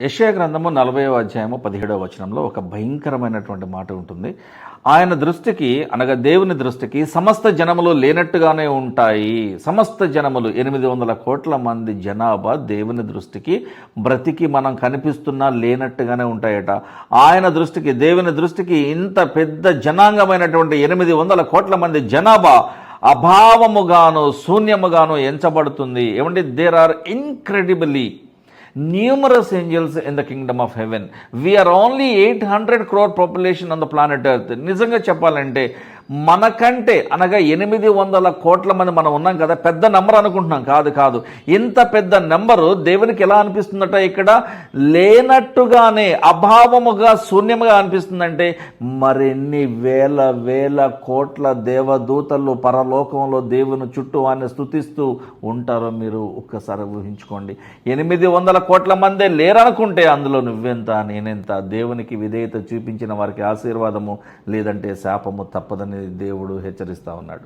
యెషయా గ్రంథము 40వ అధ్యాయము 17వ వచనంలో ఒక భయంకరమైనటువంటి మాట ఉంటుంది. ఆయన దృష్టికి అనగా దేవుని దృష్టికి సమస్త జనములు లేనట్టుగానే ఉంటాయి. సమస్త జనములు 800 కోట్ల మంది జనాభా దేవుని దృష్టికి బ్రతికి మనం కనిపిస్తున్నా లేనట్టుగానే ఉంటాయట. ఆయన దృష్టికి, దేవుని దృష్టికి ఇంత పెద్ద జనాంగమైనటువంటి 800 కోట్ల మంది జనాభా అభావముగాను శూన్యముగాను ఎంచబడుతుంది. ఏమంటే there are incredibly numerous angels in the kingdom of heaven. We are only 800 crore population on the planet earth. నిజంగా చెప్పాలంటే మనకంటే అనగా 800 కోట్ల మంది మనం ఉన్నాం కదా, పెద్ద నెంబర్ అనుకుంటున్నాం. కాదు, ఇంత పెద్ద నెంబరు దేవునికి ఎలా అనిపిస్తుందట? ఇక్కడ లేనట్టుగానే అభావముగా శూన్యముగా అనిపిస్తుందంటే మరెన్ని వేల కోట్ల దేవదూతలు పరలోకంలో దేవుని చుట్టూ ఆయన స్తుతిస్తూ ఉంటారో మీరు ఒక్కసారి ఊహించుకోండి. 800 కోట్ల మందే లేరనుకుంటే అందులో నువ్వెంత నేనెంత. దేవునికి విధేయత చూపించిన వారికి ఆశీర్వాదము లేదంటే శాపము తప్పదని దేవుడు హెచ్చరిస్తా ఉన్నాడు.